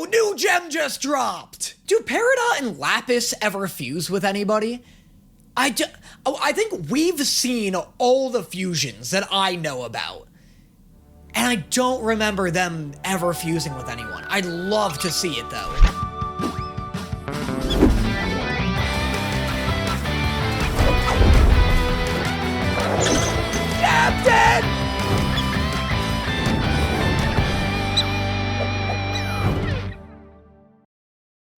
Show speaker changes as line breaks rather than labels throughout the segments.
new gem just dropped! Do Peridot and Lapis ever fuse with anybody? I think we've seen all the fusions that I know about. And I don't remember them ever fusing with anyone. I'd love to see it, though. Captain!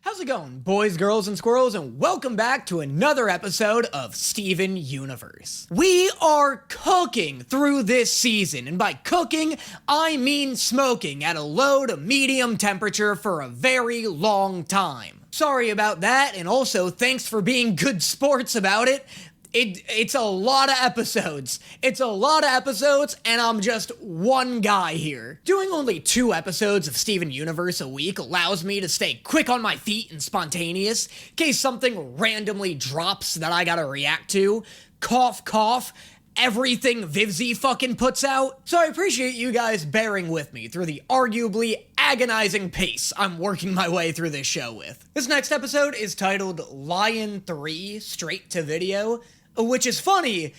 How's it going, boys, girls, and squirrels, and welcome back to another episode of Steven Universe. We are cooking through this season, and by cooking, I mean smoking at a low to medium temperature for a very long time. Sorry about that, and also thanks for being good sports about it. It's a lot of episodes. It's a lot of episodes, and I'm just one guy here. Doing only 2 episodes of Steven Universe a week allows me to stay quick on my feet and spontaneous, in case something randomly drops that I gotta react to. Cough, cough. Everything Vivzy fucking puts out. So I appreciate you guys bearing with me through the arguably agonizing pace I'm working my way through this show with. This next episode is titled Lion 3 Straight to Video, which is funny,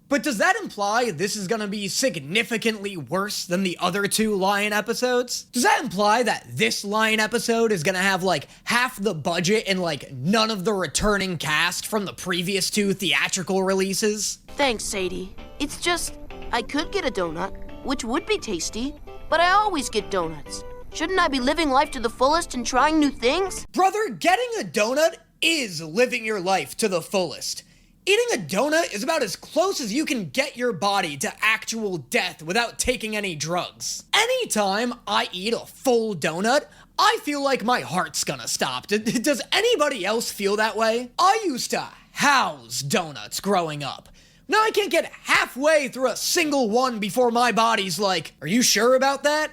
but does that imply this is gonna be significantly worse than the other 2 Lion episodes? Does that imply that this Lion episode is gonna have like half the budget and like none of the returning cast from the previous 2 theatrical releases?
Thanks, Sadie. It's just, I could get a donut, which would be tasty, but I always get donuts. Shouldn't I be living life to the fullest and trying new things?
Brother, getting a donut is living your life to the fullest. Eating a donut is about as close as you can get your body to actual death without taking any drugs. Anytime I eat a full donut, I feel like my heart's gonna stop. Does anybody else feel that way? I used to house donuts growing up. Now I can't get halfway through a single one before my body's like, are you sure about that?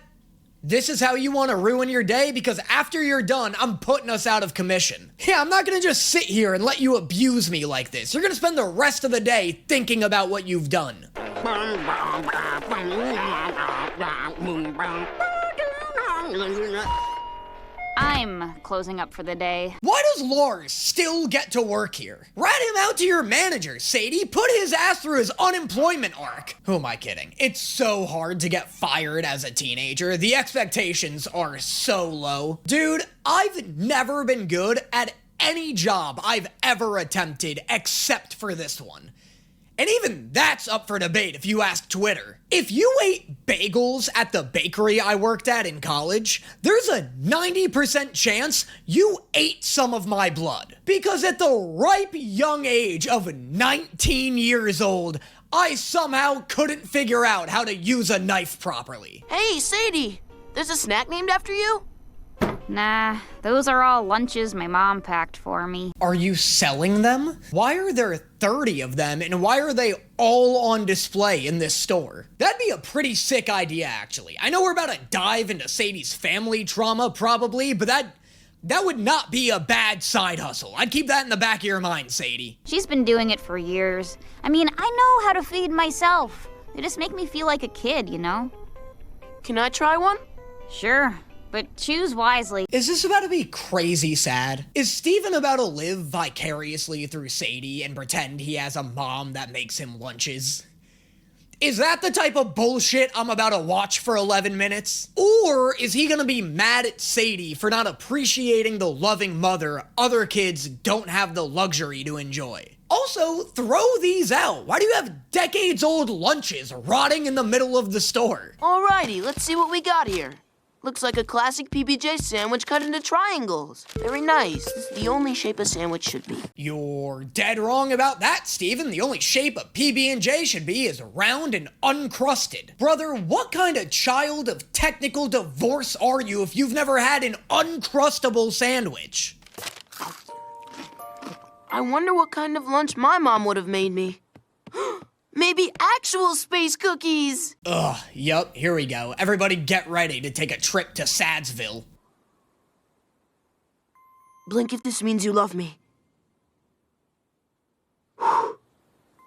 This is how you want to ruin your day? Because after you're done, I'm putting us out of commission. Yeah, I'm not gonna just sit here and let you abuse me like this. You're gonna spend the rest of the day thinking about what you've done.
I'm closing up for the day.
Why does Lars still get to work here? Rat him out to your manager, Sadie. Put his ass through his unemployment arc. Who am I kidding? It's so hard to get fired as a teenager. The expectations are so low. Dude, I've never been good at any job I've ever attempted except for this one. And even that's up for debate if you ask Twitter. If you ate bagels at the bakery I worked at in college, there's a 90% chance you ate some of my blood. Because at the ripe young age of 19 years old, I somehow couldn't figure out how to use a knife properly.
Hey, Sadie, there's a snack named after you?
Nah, those are all lunches my mom packed for me.
Are you selling them? Why are there 30 of them, and why are they all on display in this store? That'd be a pretty sick idea, actually. I know we're about to dive into Sadie's family trauma, probably, but that would not be a bad side hustle. I'd keep that in the back of your mind, Sadie.
She's been doing it for years. I mean, I know how to feed myself. They just make me feel like a kid, you know?
Can I try one?
Sure. But choose wisely.
Is this about to be crazy sad? Is Steven about to live vicariously through Sadie and pretend he has a mom that makes him lunches? Is that the type of bullshit I'm about to watch for 11 minutes? Or is he gonna be mad at Sadie for not appreciating the loving mother other kids don't have the luxury to enjoy? Also, throw these out. Why do you have decades-old lunches rotting in the middle of the store?
Alrighty, let's see what we got here. Looks like a classic PB&J sandwich cut into triangles. Very nice. This is the only shape a sandwich should be.
You're dead wrong about that, Steven. The only shape a PB&J should be is round and uncrusted. Brother, what kind of child of technical divorce are you if you've never had an uncrustable sandwich?
I wonder what kind of lunch my mom would have made me. Maybe actual space cookies!
Ugh, yup, here we go. Everybody get ready to take a trip to Sadsville.
Blink if this means you love me.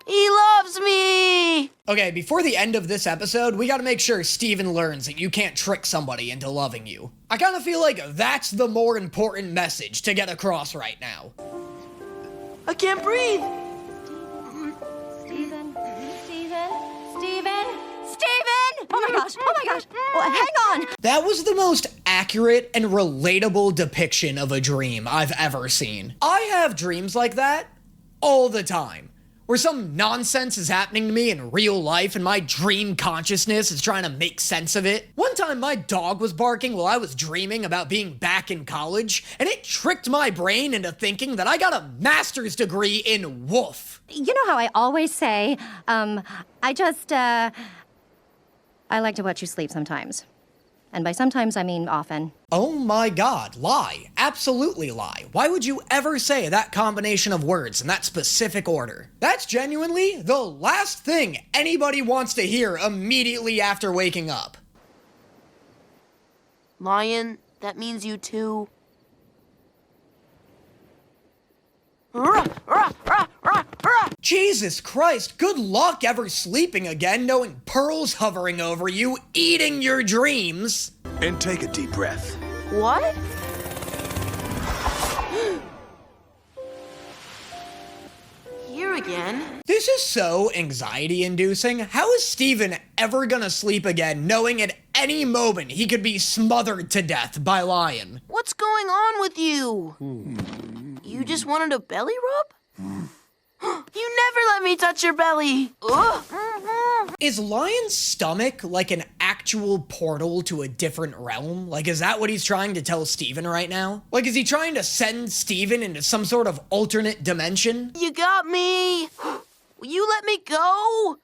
He loves me!
Okay, before the end of this episode, we gotta make sure Steven learns that you can't trick somebody into loving you. I kinda feel like that's the more important message to get across right now.
I can't breathe!
Steven! Oh my gosh! Well, hang on!
That was the most accurate and relatable depiction of a dream I've ever seen. I have dreams like that all the time, where some nonsense is happening to me in real life and my dream consciousness is trying to make sense of it. One time my dog was barking while I was dreaming about being back in college, and it tricked my brain into thinking that I got a master's degree in woof.
You know how I always say, I like to watch you sleep sometimes. And by sometimes, I mean often.
Oh my god, lie. Absolutely lie. Why would you ever say that combination of words in that specific order? That's genuinely the last thing anybody wants to hear immediately after waking up.
Lion, that means you too.
Jesus Christ, good luck ever sleeping again knowing Pearl's hovering over you, eating your dreams.
And take a deep breath.
What? Here again?
This is so anxiety-inducing. How is Steven ever gonna sleep again knowing at any moment he could be smothered to death by Lion?
What's going on with you? You just wanted a belly rub? You never let me touch your belly! Ugh.
Is Lion's stomach like an actual portal to a different realm? Like, is that what he's trying to tell Steven right now? Like, is he trying to send Steven into some sort of alternate dimension?
You got me! Will you let me go?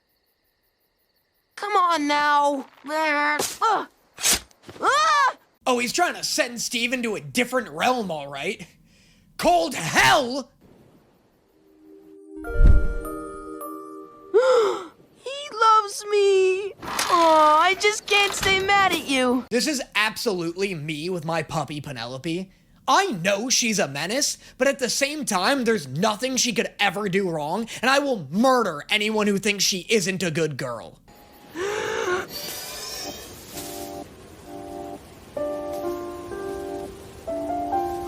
Come on now!
Oh, he's trying to send Steven to a different realm, all right. Cold hell!
He loves me! Oh, I just can't stay mad at you.
This is absolutely me with my puppy Penelope. I know she's a menace, but at the same time, there's nothing she could ever do wrong, and I will murder anyone who thinks she isn't a good girl.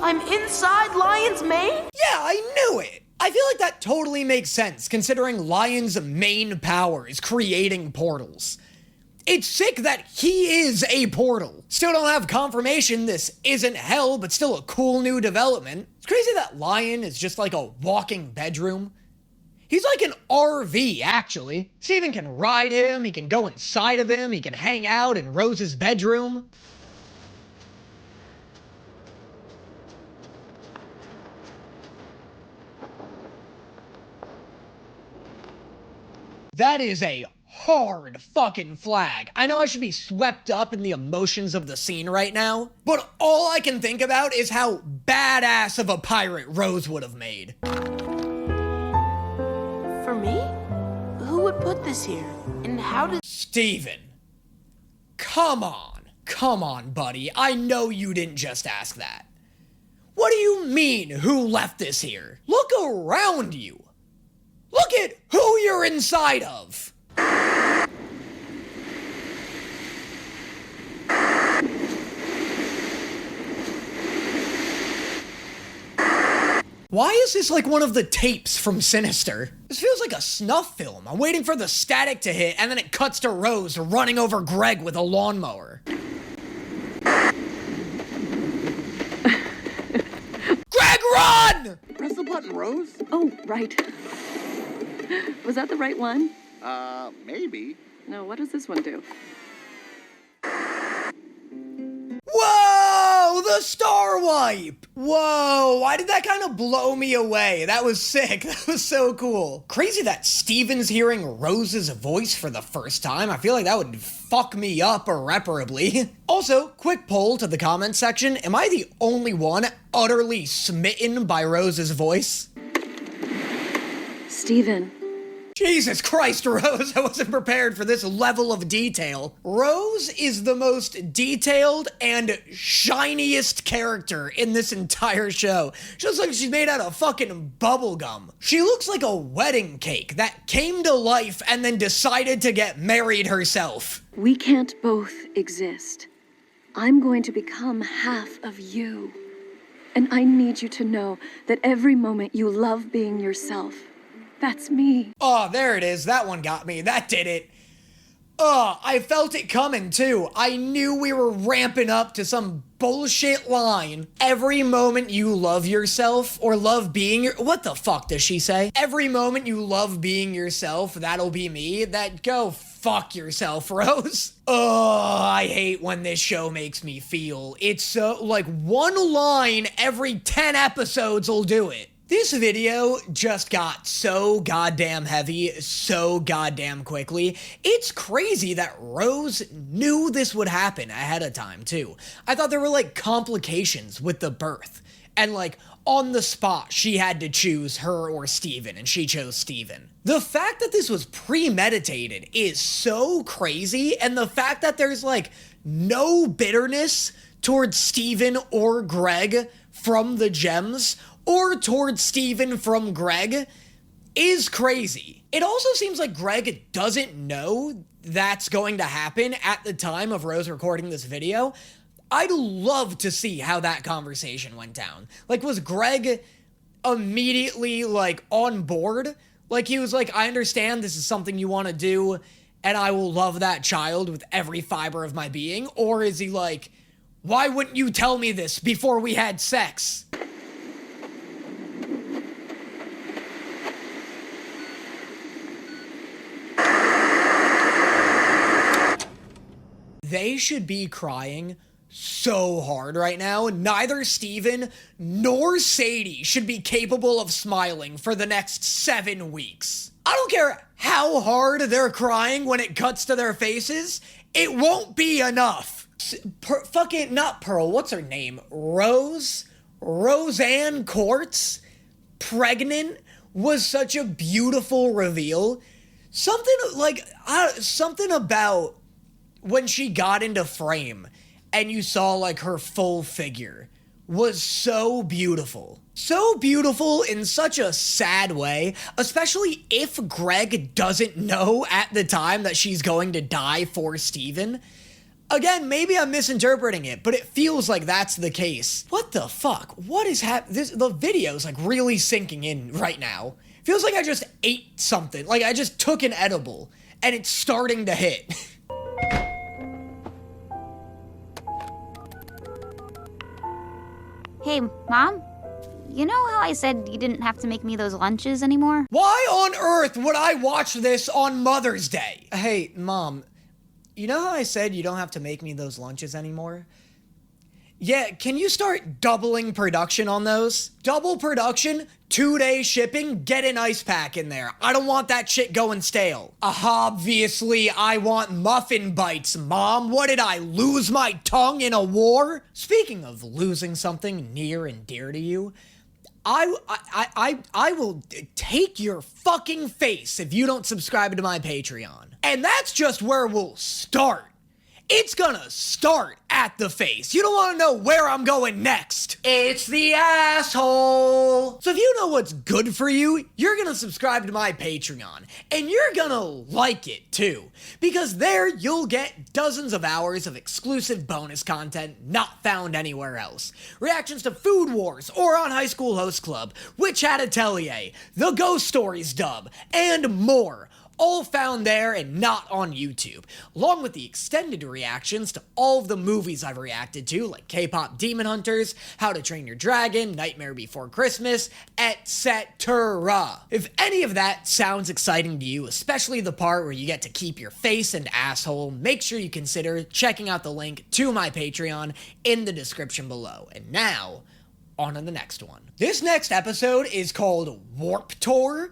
I'm inside Lion's mane?
Yeah, I knew it! I feel like that totally makes sense, considering Lion's main power is creating portals. It's sick that he is a portal. Still don't have confirmation this isn't hell, but still a cool new development. It's crazy that Lion is just like a walking bedroom. He's like an RV, actually. Steven can ride him, he can go inside of him, he can hang out in Rose's bedroom. That is a hard fucking flag. I know I should be swept up in the emotions of the scene right now, but all I can think about is how badass of a pirate Rose would have made.
For me? Who would put this here? And how did...
Steven. Come on, buddy. I know you didn't just ask that. What do you mean, who left this here? Look around you. Look at who you're inside of! Why is this like one of the tapes from Sinister? This feels like a snuff film. I'm waiting for the static to hit, and then it cuts to Rose running over Greg with a lawnmower. Greg, run!
Press the button, Rose.
Oh, right. Was that the right one?
Maybe.
No, what does this one do?
Whoa! The star wipe! Whoa, why did that kind of blow me away? That was sick. That was so cool. Crazy that Steven's hearing Rose's voice for the first time. I feel like that would fuck me up irreparably. Also, quick poll to the comment section. Am I the only one utterly smitten by Rose's voice?
Steven,
Jesus Christ, Rose, I wasn't prepared for this level of detail. Rose is the most detailed and shiniest character in this entire show. She looks like she's made out of fucking bubble gum. She looks like a wedding cake that came to life and then decided to get married herself.
We can't both exist. I'm going to become half of you. And I need you to know that every moment you love being yourself. That's me.
Oh, there it is. That one got me. That did it. Oh, I felt it coming too. I knew we were ramping up to some bullshit line. Every moment you love yourself or love being what the fuck does she say? Every moment you love being yourself, that'll be me. That go fuck yourself, Rose. Oh, I hate when this show makes me feel. It's so, like, one line every 10 episodes will do it. This video just got so goddamn heavy so goddamn quickly. It's crazy that Rose knew this would happen ahead of time, too. I thought there were, like, complications with the birth. And, like, on the spot, she had to choose her or Steven, and she chose Steven. The fact that this was premeditated is so crazy, and the fact that there's, like, no bitterness towards Steven or Greg from the gems, or towards Steven from Greg, is crazy. It also seems like Greg doesn't know that's going to happen at the time of Rose recording this video. I'd love to see how that conversation went down. Like, was Greg immediately, like, on board? Like, he was like, I understand this is something you want to do, and I will love that child with every fiber of my being? Or is he like, why wouldn't you tell me this before we had sex? They should be crying so hard right now. Neither Steven nor Sadie should be capable of smiling for the next 7 weeks. I don't care how hard they're crying when it cuts to their faces, it won't be enough. Fucking, not Pearl, what's her name? Roseanne Quartz, pregnant, was such a beautiful reveal. Something about when she got into frame and you saw, like, her full figure was so beautiful. So beautiful in such a sad way, especially if Greg doesn't know at the time that she's going to die for Steven. Again, maybe I'm misinterpreting it, but it feels like that's the case. What the fuck? What is happening? The video's, like, really sinking in right now. Feels like I just ate something. Like, I just took an edible, and it's starting to hit.
Hey, Mom? You know how I said you didn't have to make me those lunches anymore?
Why on earth would I watch this on Mother's Day? Hey, Mom, you know how I said you don't have to make me those lunches anymore? Yeah, can you start doubling production on those? Double production, 2-day shipping, get an ice pack in there. I don't want that shit going stale. Obviously, I want muffin bites, Mom. What did I lose my tongue in a war? Speaking of losing something near and dear to you, I will take your fucking face if you don't subscribe to my Patreon. And that's just where we'll start. It's gonna start at the face. You don't want to know where I'm going next. It's the asshole. So if you know what's good for you, you're gonna subscribe to my Patreon. And you're gonna like it too. Because there you'll get dozens of hours of exclusive bonus content not found anywhere else. Reactions to Food Wars or on High School Host Club, Witch Hat Atelier, The Ghost Stories dub, and more. All found there and not on YouTube, along with the extended reactions to all of the movies I've reacted to, like K-Pop Demon Hunters, How to Train Your Dragon, Nightmare Before Christmas, etc. If any of that sounds exciting to you, especially the part where you get to keep your face and asshole, make sure you consider checking out the link to my Patreon in the description below. And now, on to the next one. This next episode is called Warp Tour.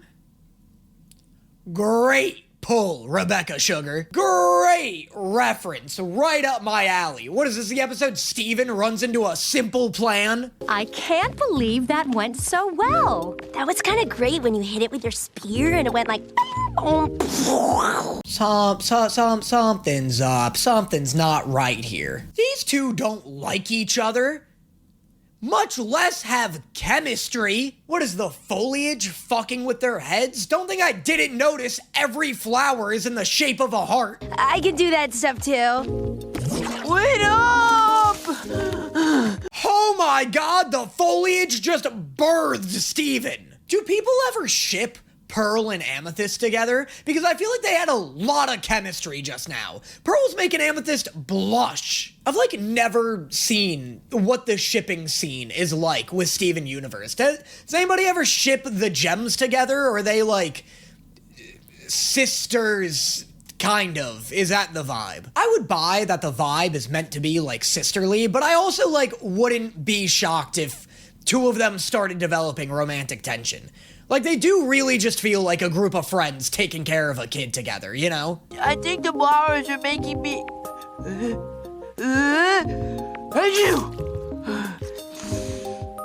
Great pull, Rebecca Sugar. Great reference, right up my alley. What is this, the episode Steven runs into a simple plan?
I can't believe that went so well.
That was kind of great when you hit it with your spear and it went like...
Something's up. Something's not right here. These two don't like each other, much less have chemistry. What is the foliage fucking with their heads? Don't think I didn't notice every flower is in the shape of a heart.
I can do that stuff too.
Wait up!
Oh my god, the foliage just birthed Steven. Do people ever ship Pearl and Amethyst together? Because I feel like they had a lot of chemistry just now. Pearl's making Amethyst blush. I've like never seen what the shipping scene is like with Steven Universe. Does anybody ever ship the gems together, or are they like sisters? Kind of. Is that the vibe? I would buy that the vibe is meant to be like sisterly, but I also like wouldn't be shocked if two of them started developing romantic tension. Like, they do really just feel like a group of friends taking care of a kid together, you know?
I think the flowers are making me...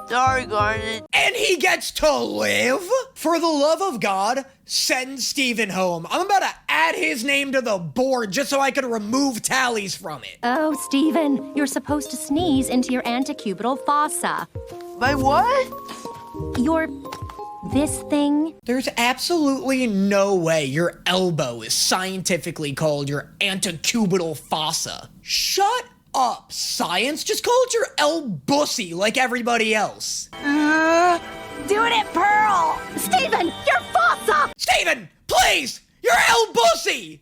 Sorry, Garnet.
And he gets to live? For the love of God, send Steven home. I'm about to add his name to the board just so I could remove tallies from it.
Oh, Steven, you're supposed to sneeze into your antecubital fossa.
My what?
Your... this thing?
There's absolutely no way your elbow is scientifically called your antecubital fossa. Shut up, science. Just call it your elbussy like everybody else.
Doing it, Pearl!
Steven, your fossa!
Steven, please! Your elbussy!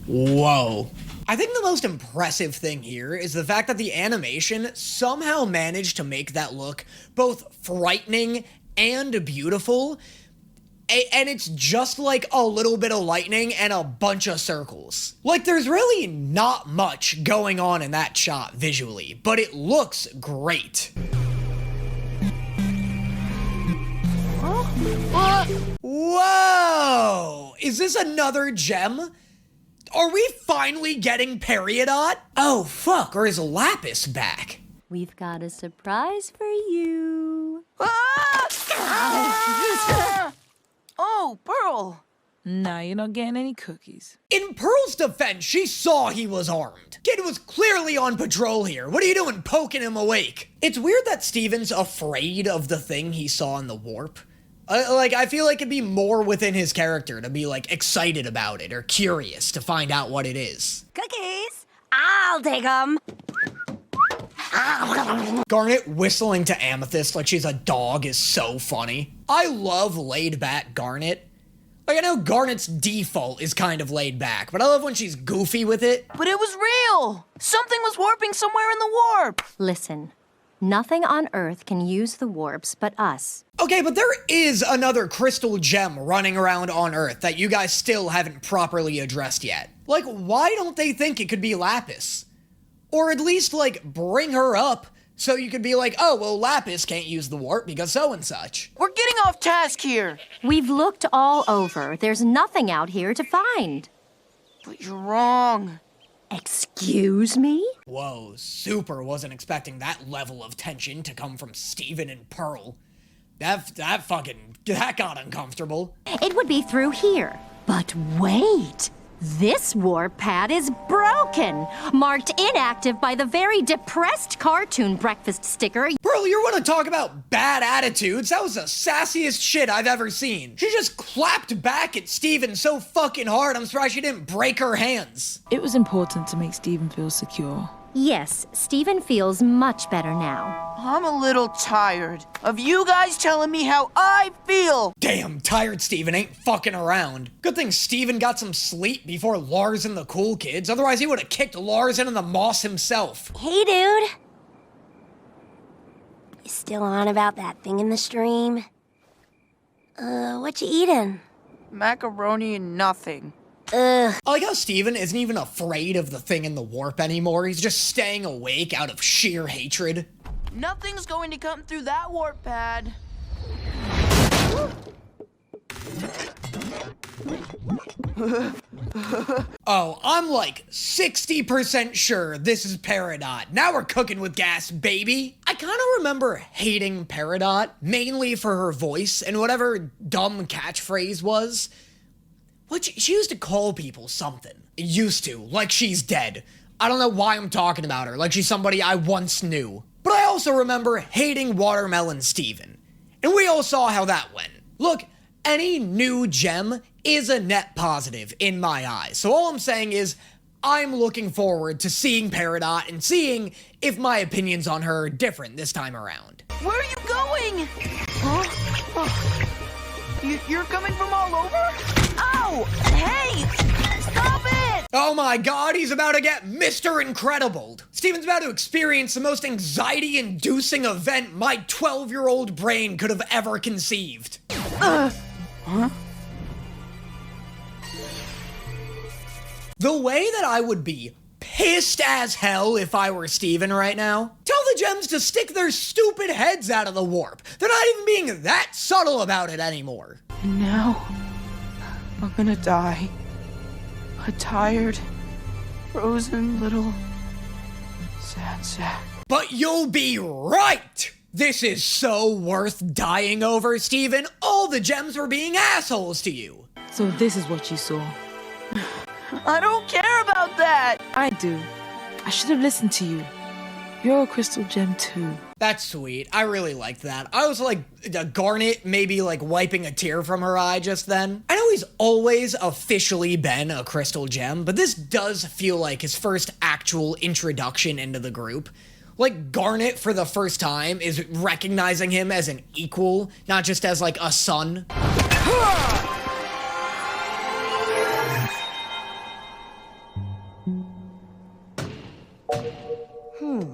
Whoa. I think the most impressive thing here is the fact that the animation somehow managed to make that look both frightening and beautiful, and it's just like a little bit of lightning and a bunch of circles. Like, there's really not much going on in that shot visually, but it looks great. Whoa! Is this another gem? Are we finally getting Peridot? Oh, fuck, or is Lapis back?
We've got a surprise for you.
Oh, Pearl.
Nah, you're not getting any cookies.
In Pearl's defense, she saw he was armed. Kid was clearly on patrol here. What are you doing poking him awake? It's weird that Steven's afraid of the thing he saw in the warp. I feel like it'd be more within his character to be, like, excited about it or curious to find out what it is.
Cookies? I'll take them.
Garnet whistling to Amethyst like she's a dog is so funny. I love laid-back Garnet. Like, I know Garnet's default is kind of laid back, but I love when she's goofy with it.
But it was real. Something was warping somewhere in the warp.
Listen, nothing on Earth can use the warps but us.
Okay, but there is another crystal gem running around on Earth that you guys still haven't properly addressed yet. Like, why don't they think it could be Lapis? Or at least, like, bring her up so you could be like, oh, well, Lapis can't use the warp because so and such.
We're getting off task here.
We've looked all over. There's nothing out here to find.
But you're wrong.
Excuse me?
Whoa, super wasn't expecting that level of tension to come from Steven and Pearl. That got uncomfortable.
It would be through here. But wait! This warp pad is broken, marked inactive by the very depressed cartoon breakfast sticker.
Pearl, you want to talk about bad attitudes? That was the sassiest shit I've ever seen. She just clapped back at Steven so fucking hard, I'm surprised she didn't break her hands.
It was important to make Steven feel secure.
Yes, Steven feels much better now.
I'm a little tired of you guys telling me how I feel.
Damn, tired Steven ain't fucking around. Good thing Steven got some sleep before Lars and the cool kids, otherwise he would have kicked Lars into the moss himself.
Hey, dude. You still on about that thing in the stream? What you eating?
Macaroni and nothing.
Ugh.
I like how Steven isn't even afraid of the thing in the warp anymore. He's just staying awake out of sheer hatred.
Nothing's going to come through that warp pad.
Oh, I'm like 60% sure this is Peridot. Now we're cooking with gas, baby. I kind of remember hating Peridot, mainly for her voice and whatever dumb catchphrase was. What she used to call people something. Used to, like she's dead. I don't know why I'm talking about her, like she's somebody I once knew. But I also remember hating Watermelon Steven. And we all saw how that went. Look, any new gem is a net positive in my eyes. So all I'm saying is, I'm looking forward to seeing Peridot and seeing if my opinions on her are different this time around.
Where are you going? Huh? Oh. You're coming from all over? Ow! Hey! Stop it!
Oh my god, he's about to get Mr. Incredible. Steven's about to experience the most anxiety-inducing event my 12-year-old brain could have ever conceived.
Huh?
The way that I would be pissed as hell if I were Steven right now. Tell the gems to stick their stupid heads out of the warp. They're not even being that subtle about it anymore.
And now, I'm gonna die. A tired, frozen little sand sack.
But you'll be right! This is so worth dying over, Steven. All the gems were being assholes to you.
So this is what you saw.
I don't care about that!
I do. I should have listened to you. You're a crystal gem too.
That's sweet. I really liked that. I was like, Garnet maybe like wiping a tear from her eye just then. I know he's always officially been a crystal gem, but this does feel like his first actual introduction into the group. Like, Garnet for the first time is recognizing him as an equal, not just as like a son.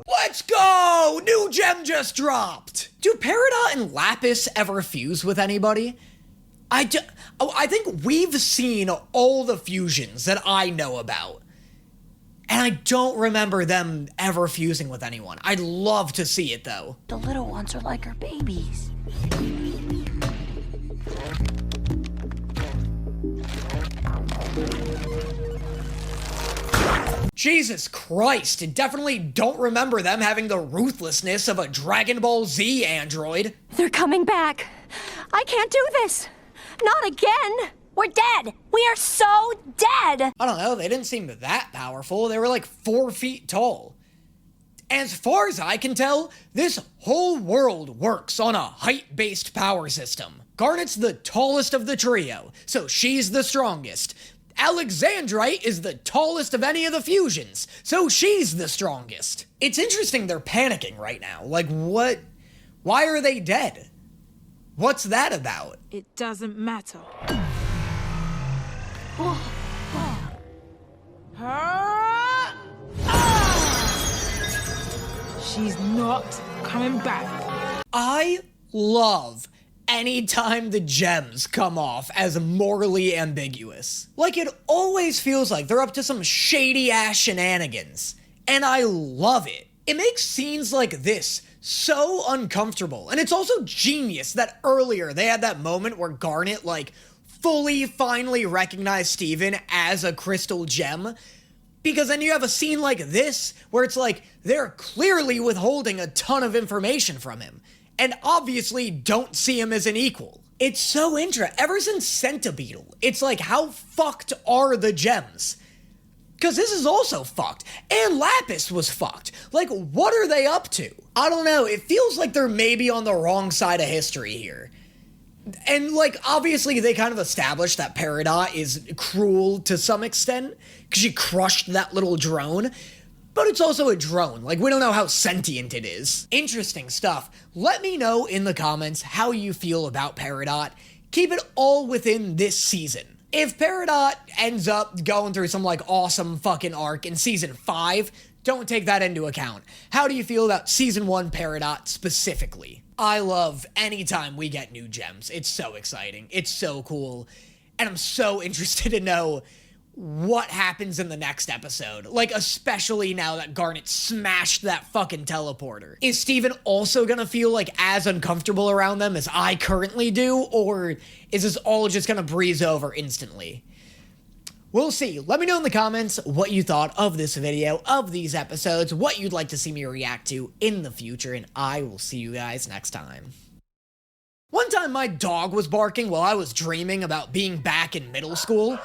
Let's go! New gem just dropped! Do Peridot and Lapis ever fuse with anybody? I think we've seen all the fusions that I know about. And I don't remember them ever fusing with anyone. I'd love to see it, though.
The little ones are like her babies.
Jesus Christ, I definitely don't remember them having the ruthlessness of a Dragon Ball Z android.
They're coming back. I can't do this. Not again.
We're dead! We are so dead!
I don't know, they didn't seem that powerful. They were like 4 feet tall. As far as I can tell, this whole world works on a height-based power system. Garnet's the tallest of the trio, so she's the strongest. Alexandrite is the tallest of any of the fusions, so she's the strongest. It's interesting they're panicking right now. Like, what? Why are they dead? What's that about?
It doesn't matter. She's not coming back.
I love anytime the gems come off as morally ambiguous. Like, it always feels like they're up to some shady-ass shenanigans. And I love it. It makes scenes like this so uncomfortable. And it's also genius that earlier they had that moment where Garnet, like, fully finally recognized Steven as a crystal gem. Because then you have a scene like this where it's like they're clearly withholding a ton of information from him. And obviously don't see him as an equal. It's so interesting. Ever since Centibeetle, it's like, how fucked are the gems? Because this is also fucked. And Lapis was fucked. Like, what are they up to? I don't know. It feels like they're maybe on the wrong side of history here. And, like, obviously they kind of established that Peridot is cruel to some extent, because she crushed that little drone. But it's also a drone. Like, we don't know how sentient it is. Interesting stuff. Let me know in the comments how you feel about Peridot. Keep it all within this season. If Peridot ends up going through some, like, awesome fucking arc in Season 5, don't take that into account. How do you feel about Season 1 Peridot specifically? I love anytime we get new gems. It's so exciting. It's so cool. And I'm so interested to know what happens in the next episode. Like, especially now that Garnet smashed that fucking teleporter. Is Steven also gonna feel like as uncomfortable around them as I currently do, or is this all just gonna breeze over instantly? We'll see. Let me know in the comments what you thought of this video, of these episodes, what you'd like to see me react to in the future, and I will see you guys next time. One time my dog was barking while I was dreaming about being back in middle school.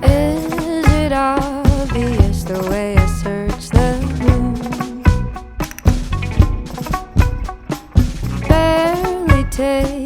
Is it obvious the way I search the room? Barely take